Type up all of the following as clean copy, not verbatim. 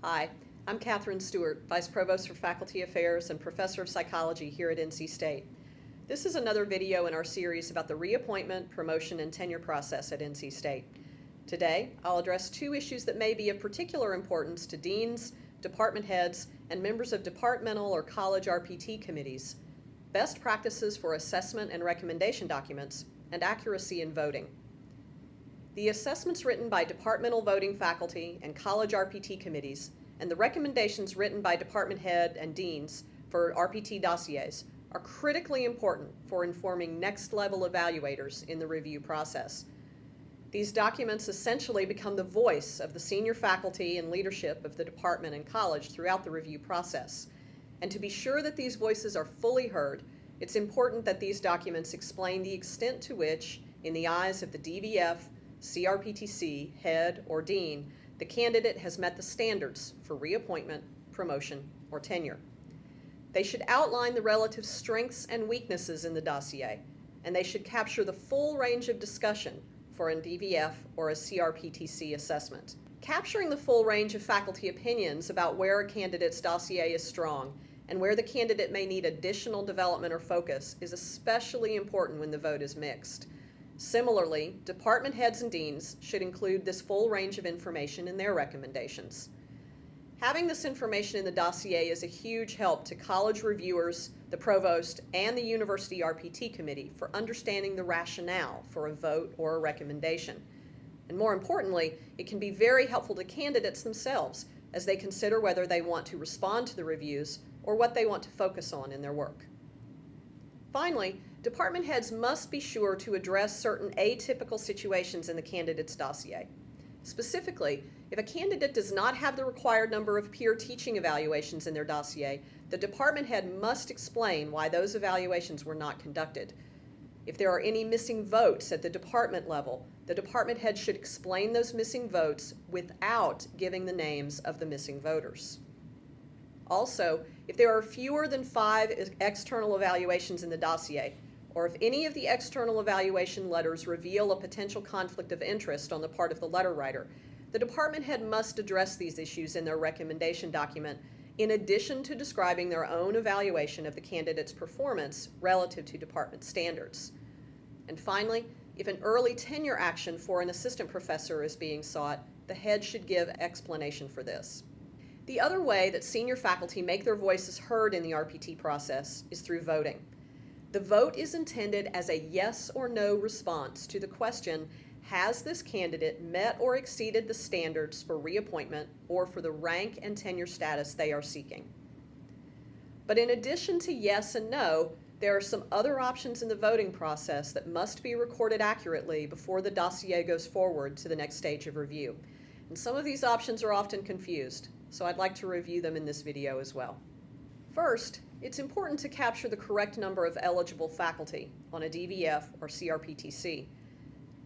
Hi, I'm Catherine Stewart, Vice Provost for Faculty Affairs and Professor of Psychology here at NC State. This is another video in our series about the reappointment, promotion, and tenure process at NC State. Today, I'll address two issues that may be of particular importance to deans, department heads, and members of departmental or college RPT committees: best practices for assessment and recommendation documents, and accuracy in voting. The assessments written by departmental voting faculty and college RPT committees, and the recommendations written by department head and deans for RPT dossiers are critically important for informing next-level evaluators in the review process. These documents essentially become the voice of the senior faculty and leadership of the department and college throughout the review process. And to be sure that these voices are fully heard, it's important that these documents explain the extent to which, in the eyes of the DVF, CRPTC, head, or dean, the candidate has met the standards for reappointment, promotion, or tenure. They should outline the relative strengths and weaknesses in the dossier, and they should capture the full range of discussion for a DVF or a CRPTC assessment. Capturing the full range of faculty opinions about where a candidate's dossier is strong and where the candidate may need additional development or focus is especially important when the vote is mixed. Similarly, department heads and deans should include this full range of information in their recommendations. Having this information in the dossier is a huge help to college reviewers, the provost, and the university RPT committee for understanding the rationale for a vote or a recommendation. And more importantly, it can be very helpful to candidates themselves as they consider whether they want to respond to the reviews or what they want to focus on in their work. Finally, department heads must be sure to address certain atypical situations in the candidate's dossier. Specifically, if a candidate does not have the required number of peer teaching evaluations in their dossier, the department head must explain why those evaluations were not conducted. If there are any missing votes at the department level, the department head should explain those missing votes without giving the names of the missing voters. Also, if there are fewer than 5 external evaluations in the dossier, or if any of the external evaluation letters reveal a potential conflict of interest on the part of the letter writer, the department head must address these issues in their recommendation document, in addition to describing their own evaluation of the candidate's performance relative to department standards. And finally, if an early tenure action for an assistant professor is being sought, the head should give explanation for this. The other way that senior faculty make their voices heard in the RPT process is through voting. The vote is intended as a yes or no response to the question, has this candidate met or exceeded the standards for reappointment or for the rank and tenure status they are seeking? But in addition to yes and no, there are some other options in the voting process that must be recorded accurately before the dossier goes forward to the next stage of review. And some of these options are often confused, so I'd like to review them in this video as well. First, it's important to capture the correct number of eligible faculty on a DVF or CRPTC.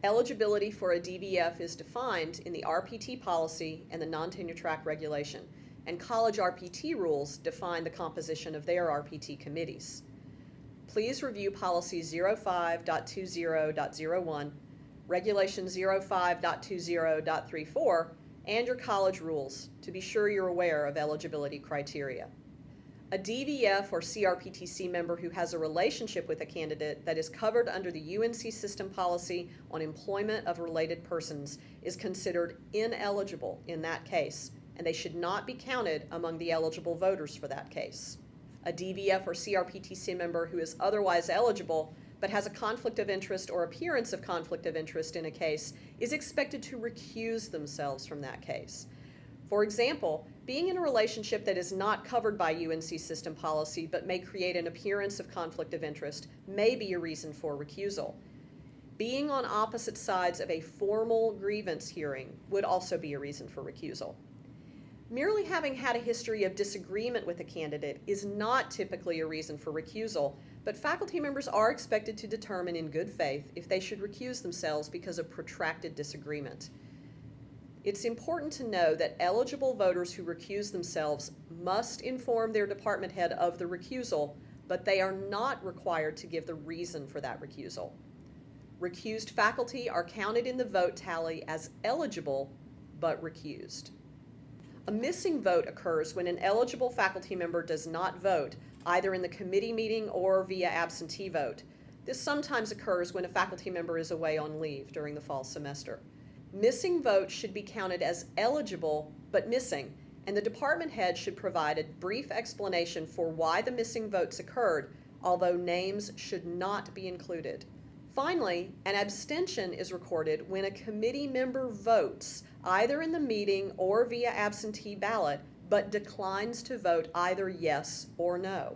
Eligibility for a DVF is defined in the RPT policy and the non-tenure track regulation, and college RPT rules define the composition of their RPT committees. Please review Policy 05.20.01, Regulation 05.20.34, and your college rules to be sure you're aware of eligibility criteria. A DVF or CRPTC member who has a relationship with a candidate that is covered under the UNC system policy on employment of related persons is considered ineligible in that case, and they should not be counted among the eligible voters for that case. A DVF or CRPTC member who is otherwise eligible but has a conflict of interest or appearance of conflict of interest in a case is expected to recuse themselves from that case. For example, being in a relationship that is not covered by UNC system policy but may create an appearance of conflict of interest may be a reason for recusal. Being on opposite sides of a formal grievance hearing would also be a reason for recusal. Merely having had a history of disagreement with a candidate is not typically a reason for recusal, but faculty members are expected to determine in good faith if they should recuse themselves because of protracted disagreement. It's important to know that eligible voters who recuse themselves must inform their department head of the recusal, but they are not required to give the reason for that recusal. Recused faculty are counted in the vote tally as eligible, but recused. A missing vote occurs when an eligible faculty member does not vote, either in the committee meeting or via absentee vote. This sometimes occurs when a faculty member is away on leave during the fall semester. Missing votes should be counted as eligible but missing, and the department head should provide a brief explanation for why the missing votes occurred, although names should not be included. Finally, an abstention is recorded when a committee member votes either in the meeting or via absentee ballot, but declines to vote either yes or no.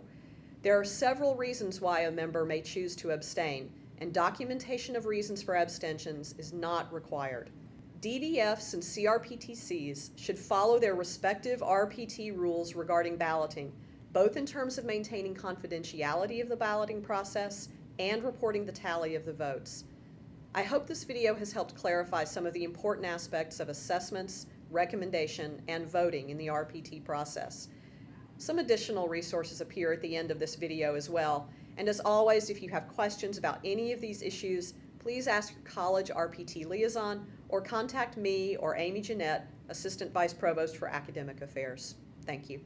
There are several reasons why a member may choose to abstain, and documentation of reasons for abstentions is not required. DDFs and CRPTCs should follow their respective RPT rules regarding balloting, both in terms of maintaining confidentiality of the balloting process and reporting the tally of the votes. I hope this video has helped clarify some of the important aspects of assessments, recommendation, and voting in the RPT process. Some additional resources appear at the end of this video as well, and as always, if you have questions about any of these issues, please ask your college RPT liaison or contact me or Amy Jeanette, Assistant Vice Provost for Academic Affairs. Thank you.